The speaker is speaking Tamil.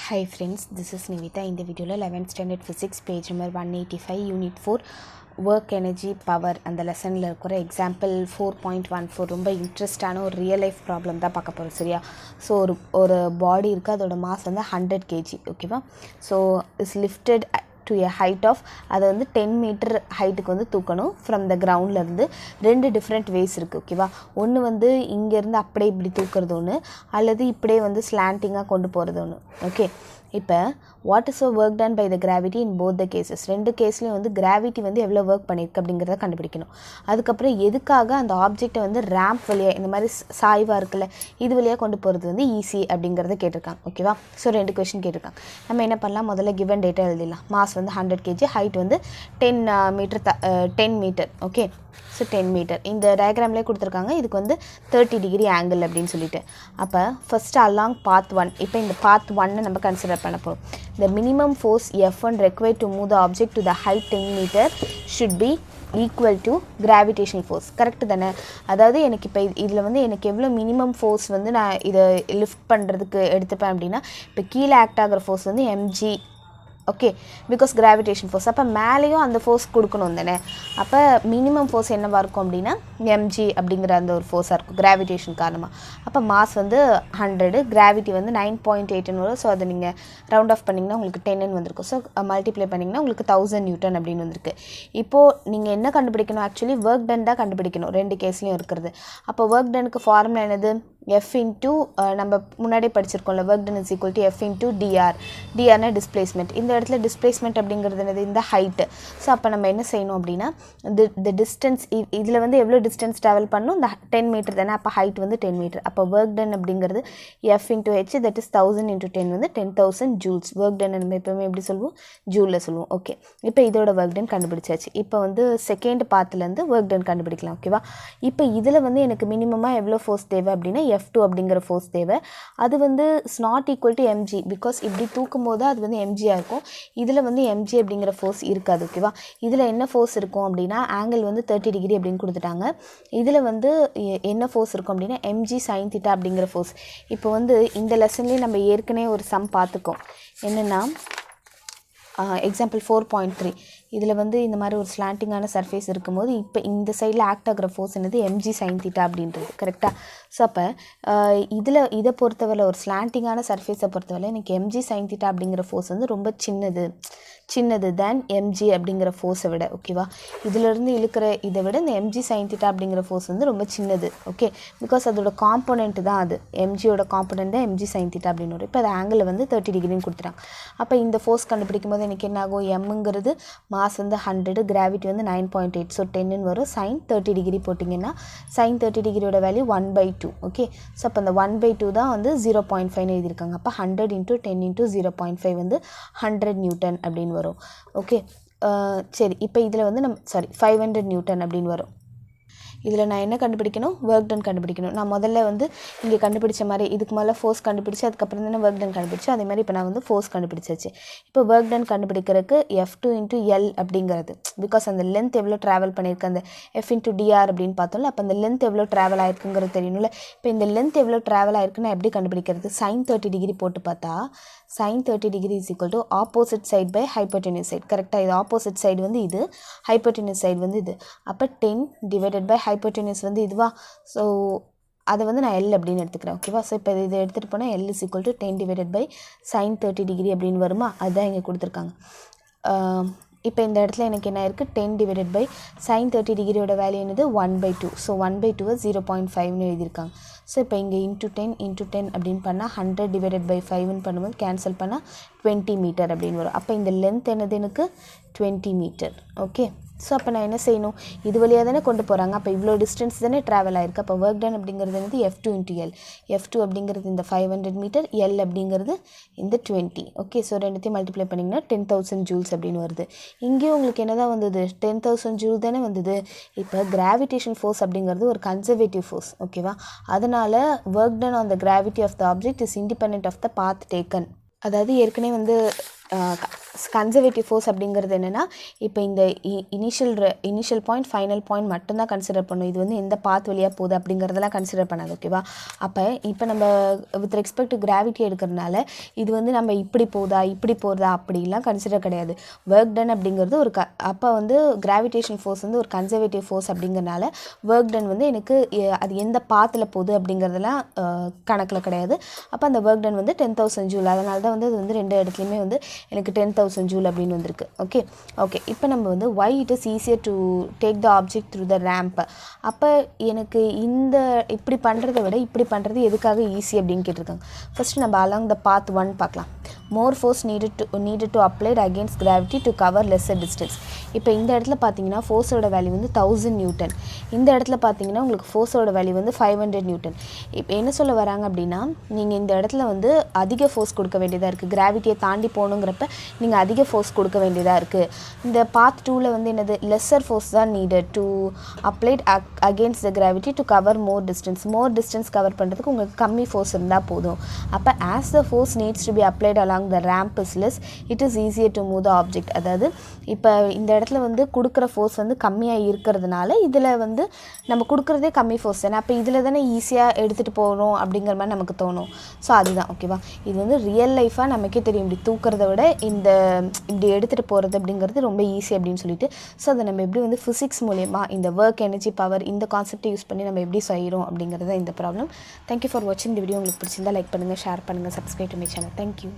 Hi friends, this is Nivita. In the video 11th standard physics page number 185 unit 4 work energy power and the lesson la irukra example 4.14 ரொம்ப இன்ட்ரெஸ்டான ஒரு ரியல் லைஃப் ப்ராப்ளம் தான் பார்க்க போகிறோம் சரியா. ஸோ ஒரு பாடி இருக்குது, அதோட மாஸ் வந்து 100 kg ஓகேவா. So is lifted to a height of, அதை வந்து 10 மீட்டர் ஹைட்டுக்கு வந்து தூக்கணும் ஃப்ரம் த கிரவுண்ட்லேருந்து. ரெண்டு டிஃப்ரெண்ட் வேஸ் இருக்குது ஓகேவா. ஒன்று வந்து இங்கேருந்து அப்படியே இப்படி தூக்குறது ஒன்று, அல்லது இப்படியே வந்து ஸ்லாண்டிங்காக கொண்டு போகிறது ஒன்று. ஓகே, இப்போ what is work done by the gravity in both the cases, ரெண்டு கேஸ்லேயும் வந்து கிராவிட்டி வந்து எவ்வளோ ஒர்க் பண்ணியிருக்கு அப்படிங்கிறத கண்டுபிடிக்கணும். அதுக்கப்புறம் எதுக்காக அந்த ஆப்ஜெக்டை வந்து ரேம்ப் வழியாக இந்த மாதிரி சாய்வாக இருக்குல்ல இது வழியாக கொண்டு போகிறது வந்து ஈஸி அப்படிங்கிறத கேட்டிருக்காங்க ஓகேவா. ஸோ ரெண்டு கொஷின் கேட்டிருக்காங்க. நம்ம என்ன பண்ணலாம், முதல்ல கிவன் டேட்டா எழுதிடலாம். மாஸ் வந்து 100 kg, ஹைட் வந்து 10 மீட்டர் ஓகே. ஸோ 10 மீட்டர் இந்த டயக்ராம்லேயே கொடுத்துருக்காங்க. இதுக்கு வந்து 30 டிகிரி ஆங்கிள் அப்படின்னு சொல்லிட்டு. அப்போ ஃபஸ்ட்டு அலாங் பாத் 1, இப்போ இந்த பாத் 1 நம்ம கன்சிடர் பண்ண போகிறோம். The minimum force F1 required to move the object to the height 10 meter should be equal to gravitational force. Correct தானே? அதாவது எனக்கு இப்போ இதில் வந்து எனக்கு எவ்வளோ மினிமம் ஃபோர்ஸ் வந்து நான் இதை லிஃப்ட் பண்ணுறதுக்கு எடுத்துப்பேன் அப்படின்னா, இப்போ கீழே ஆக்ட் ஆகிற ஃபோர்ஸ் வந்து mg okay, because gravitation force. அப்போ மேலேயும் அந்த ஃபோர்ஸ் கொடுக்கணும் தானே. அப்போ மினிமம் ஃபோர்ஸ் என்னவாக இருக்கும் அப்படின்னா mg அப்படிங்கிற அந்த ஒரு ஃபோர்ஸாக இருக்கும் கிராவிடேஷன் காரணமாக. அப்போ மாஸ் வந்து 100, கிராவிட்டி வந்து 9.8 வரும். ஸோ அதை நீங்கள் ரவுண்ட் ஆஃப் பண்ணிங்கன்னா உங்களுக்கு 10 வந்திருக்கும். ஸோ மல்டிப்ளை பண்ணிங்கன்னா உங்களுக்கு 1000 நியூட்டன் அப்படின்னு வந்திருக்கு. இப்போது நீங்கள் என்ன கண்டுபிடிக்கணும், ஆக்சுவலி ஒர்க் டன் தான் கண்டுபிடிக்கணும் ரெண்டு கேஸ்லையும் இருக்கிறது. அப்போ ஒர்க் டனுக்கு ஃபார்முலா என்னது, F இன்ட்டு நம்ம முன்னாடி படிச்சிருக்கோம்ல, work done is equal to F into dr. dr displacement. இந்த இடத்துல டிஸ்பிளேஸ்மெண்ட் அப்படிங்கிறது என்னது, இந்த ஹைட்டு. ஸோ அப்போ நம்ம என்ன செய்யணும் அப்படின்னா, இந்த டிஸ்டன்ஸ் இதில் வந்து எவ்வளோ டிஸ்டன்ஸ் ட்ராவல் பண்ணணும், இந்த 10 மீட்டர் தானே. அப்போ ஹைட் வந்து 10 மீட்டர். அப்போ ஒர்க் டன் அப்படிங்கிறது F into h, that is 1000 into 10 வந்து 10,000 ஜூல்ஸ். ஒர்க் டன் நம்ம எப்போவுமே எப்படி சொல்லுவோம், ஜூலில் சொல்லுவோம். ஓகே, இப்போ இதோட ஒர்க் டன் கண்டுபிடிச்சாச்சு. இப்போ வந்து செகண்ட் பாத்துலேருந்து ஒர்க் டன் கண்டுபிடிக்கலாம் ஓகேவா. இப்போ இதில் வந்து எனக்கு மினிமமாக எவ்வளோ ஃபோர்ஸ் தேவை அப்படின்னா F2 அப்படிங்கிற ஃபோர்ஸ் தேவை. அது வந்து is not equal to mg, because இப்படி தூக்கும் போது அது வந்து mgயாக இருக்கும். இதில் வந்து mg அப்படிங்கிற ஃபோர்ஸ் இருக்காது ஓகேவா. இதில் என்ன ஃபோர்ஸ் இருக்கும் அப்படின்னா ஆங்கிள் வந்து 30 டிகிரி அப்படின்னு கொடுத்துட்டாங்க. இதில் வந்து என்ன ஃபோர்ஸ் இருக்கும் அப்படின்னா mg sin θ அப்படிங்கிற ஃபோர்ஸ். இப்போ வந்து இந்த லெசன்லேயே நம்ம ஏற்கனவே ஒரு சம் பார்த்துக்கோம். என்னென்னா எக்ஸாம்பிள் 4.3, இதில் வந்து இந்த மாதிரி ஒரு ஸ்லாண்டிங்கான சர்ஃபேஸ் இருக்கும்போது இப்போ இந்த சைடில் ஆக்ட் ஆகிற ஃபோர்ஸ் என்னது mg sin θ அப்படின்றது கரெக்டாக. ஸோ அப்போ இதை பொறுத்தவரை ஒரு ஸ்லாண்டிங்கான சர்ஃபேஸை பொறுத்தவரை எனக்கு mg sin θ அப்படிங்கிற ஃபோர்ஸ் வந்து ரொம்ப சின்னது தேன் mg அப்படிங்கிற ஃபோர்ஸை விட ஓகேவா. இதிலிருந்து இழுக்கிற இதை விட இந்த mg sin θ அப்படிங்கிற ஃபோர்ஸ் வந்து ரொம்ப சின்னது ஓகே, பிகாஸ் அதோட காம்போனென்ட் தான் அது, mgயோட காம்போனென்ட் தான் mg sin θ அப்படின்னு வரும். இப்போ அது ஆங்கிள் வந்து 30 டிகிரின்னு கொடுத்துட்டாங்க. அப்போ இந்த ஃபோர்ஸ் கண்டுபிடிக்கும் போது எனக்கு என்ன ஆகும், எம்ங்கிறது மாஸ் வந்து 100, கிராவிட்டி வந்து 9.8, ஸோ 10 வரும். sin 30 டிகிரி போட்டிங்கன்னா sin 30 டிகிரியோட வேல்யூ 1/2 ஓகே. ஸோ அப்போ அந்த 1/2 தான் வந்து 0.5 எழுதியிருக்காங்க. அப்போ 100 × 10 × 0.5 வந்து 100 நியூட்டன் அப்படின்னு வரும் ஓகே. சரி, இப்போ இதில் வந்து 500 நியூட்டன் அப்படின்னு வரும். இதில் நான் என்ன கண்டுபிடிக்கணும், ஒர்க் டன் கண்டுபிடிக்கணும். நான் முதல்ல வந்து இங்கே கண்டுபிடிச்ச மாதிரி இதுக்கு மேலே ஃபோர்ஸ் கண்டுபிடிச்சி அதுக்கப்புறம் தானே ஒர்க் டன் கண்டுபிடிச்சோம். அதே மாதிரி இப்போ நான் வந்து ஃபோர்ஸ் கண்டுபிடிச்சாச்சு. இப்போ ஒர்க் டன் கண்டுபிடிக்கிறதுக்கு F2 × L அப்படிங்கிறது, பிகாஸ் அந்த லென்த் எவ்வளோ ட்ராவல் பண்ணியிருக்கு, அந்த F × dr அப்படின்னு பார்த்தோம்ல. அப்போ அந்த லென்த் எவ்வளோ ட்ராவல் ஆயிருக்குங்கிறது தெரியணும்ல. இப்போ இந்த லென்த் எவ்வளோ ட்ராவல் ஆயிருக்குன்னு எப்படி கண்டுபிடிக்கிறது, sin 30 டிகிரி போட்டு பார்த்தா sin 30 degree is equal to opposite side by hypotenuse side. கரெக்டாக, இது ஆப்போசிட் சைடு வந்து இது, ஹைப்போட்டெனியூஸ் சைடு வந்து இது. அப்போ 10 டிவைடட் பை ஹைப்போட்டெனியூஸ் வந்து இதுவா. ஸோ அதை வந்து நான் L அப்படின்னு எடுத்துக்கிறேன் ஓகேவா. ஸோ இப்போ இதை எடுத்துகிட்டு போனால் L is equal to 10 divided by sin 30 degree அப்படின்னு வருமா. அதுதான் இங்கே கொடுத்துருக்காங்க. இப்போ இந்த இடத்துல எனக்கு என்ன இருக்குது, 10 டிவைடட் பை sin 30 டிகிரியோட வேல்யூ என்னது 1/2. ஸோ 1/2 0.5ன்னு எழுதியிருக்காங்க. ஸோ இப்போ இங்கே × 10 அப்படின்னு பண்ணால் 100 டிவைடட் பை 5ன்னு பண்ணும்போது கேன்சல் பண்ணால் 20 மீட்டர் அப்படின்னு வரும். அப்போ இந்த லென்த் என்னது எனக்கு 20 மீட்டர் ஓகே. ஸோ அப்போ நான் என்ன செய்யணும், இது வழியாக தானே கொண்டு போகிறாங்க. அப்போ இவ்வளோ டிஸ்டன்ஸ் தானே ட்ராவல் ஆயிருக்கு. அப்போ ஒர்க் டன் அப்படிங்கிறது வந்து F2 × L. F2 அப்படிங்கிறது இந்த 500 மீட்டர், L அப்படிங்கிறது இந்த 20 ஓகே. ஸோ ரெண்டுத்தையும் மல்டிப்ளை பண்ணிங்கன்னா 10,000 ஜூல்ஸ் அப்படின்னு வருது. இங்கேயும் உங்களுக்கு என்ன தான் வந்தது, 10,000 ஜூல் தானே வந்தது. இப்போ கிராவிடேஷன் ஃபோர்ஸ் அப்படிங்கிறது ஒரு கன்சர்வேட்டிவ் ஃபோர்ஸ் ஓகேவா. அதனால் work done on the gravity of the object is independent of the path taken. அதாவது ஏற்கனவே வந்து கன்சர்வேட்டிவ் ஃபோர்ஸ் அப்படிங்கிறது என்னென்னா இப்போ இந்த இனிஷியல் பாயிண்ட் ஃபைனல் பாயிண்ட் மட்டும்தான் கன்சிடர் பண்ணும். இது வந்து எந்த பாத் வழியாக போகுது அப்படிங்கிறதெல்லாம் கன்சிடர் பண்ணாது. ஓகேவா? இப்போ நம்ம வித் ரெஸ்பெக்ட் டு கிராவிட்டி எடுக்கிறதுனால இது வந்து நம்ம இப்படி போகிறதா அப்படிலாம் கன்சிடர் கிடையாது. ஒர்க் டன் அப்படிங்கிறது அப்போ வந்து கிராவிடேஷன் ஃபோர்ஸ் வந்து ஒரு கன்சர்வேட்டிவ் ஃபோர்ஸ் அப்படிங்கிறனால ஒர்க் டன் வந்து எனக்கு அது எந்த பாத்தில் போகுது அப்படிங்கிறதெல்லாம் கணக்கில் கிடையாது. அப்போ அந்த ஒர்க் டன் வந்து 10,000 ஜூல். அதனால தான் வந்து அது வந்து 2 இடத்துலையுமே வந்து எனக்கு 10,000 ஜூல் அப்படின்னு வந்திருக்கு. ஓகே இப்போ நம்ம வந்து why it is easier to take the object through the ramp. அப்போ எனக்கு இப்படி பண்ணுறதை விட இப்படி பண்ணுறது எதுக்காக ஈஸி அப்படின்னு கேட்டிருக்காங்க. ஃபஸ்ட்டு நம்ம along the path 1 பார்க்கலாம். more force needed to applied against gravity to cover lesser distance. இப்போ இந்த இடத்துல பார்த்தீங்கன்னா ஃபோர்ஸோட வேல்யூ வந்து 1000 நியூட்டன். இந்த இடத்துல பார்த்தீங்கன்னா உங்களுக்கு ஃபோர்ஸோட வேல்யூ வந்து 500 நியூட்டன். இப்போ என்ன சொல்ல வராங்க அப்படின்னா நீங்கள் இந்த இடத்துல வந்து அதிக ஃபோர்ஸ் கொடுக்க வேண்டியதாக இருக்குது. கிராவிட்டியை தாண்டி போகணுங்கிறப்ப நீங்கள் அதிக ஃபோர்ஸ் கொடுக்க வேண்டியதாக இருக்குது. இந்த பார்ட் 2ல் வந்து என்னது லெஸ்ஸர் ஃபோர்ஸ் தான் needed to applied against the gravity to cover more distance cover பண்ணுறதுக்கு உங்களுக்கு கம்மி ஃபோர்ஸ் இருந்தால் போதும். அப்போ as the force needs to be applied along the ramp is less it is easier to move the object. அதாவது இப்போ இந்த இடத்துல வந்து கொடுக்குற ஃபோர்ஸ் வந்து கம்மியாக இருக்கிறதுனால இதில் வந்து நம்ம கொடுக்குறதே கம்மி ஃபோர்ஸ் தானே. அப்போ இதில் தானே ஈஸியாக எடுத்துகிட்டு போகணும் அப்படிங்கிற மாதிரி நமக்கு தோணும். ஸோ அதுதான். ஓகேவா? இது வந்து ரியல் லைஃபாக நமக்கே தெரியும். இப்படி தூக்கிறத விட இப்படி எடுத்துகிட்டு போகிறது அப்படிங்கிறது ரொம்ப ஈஸி அப்படின்னு சொல்லிட்டு. ஸோ அதை நம்ம எப்படி வந்து ஃபிசிக்ஸ் மூலயமா இந்த ஒர்க் எனர்ஜி பவர் இந்த கான்செப்டை யூஸ் பண்ணி நம்ம எப்படி செய்கிறோம் அப்படிங்கிறது தான் இந்த ப்ராப்ளம். தேங்க்யூ ஃபார் வாட்சிங் இந்த வீடியோ. உங்களுக்கு பிடிச்சிருந்தா லைக் பண்ணுங்கள், ஷேர் பண்ணுங்கள், subscribe to my channel. Thank you.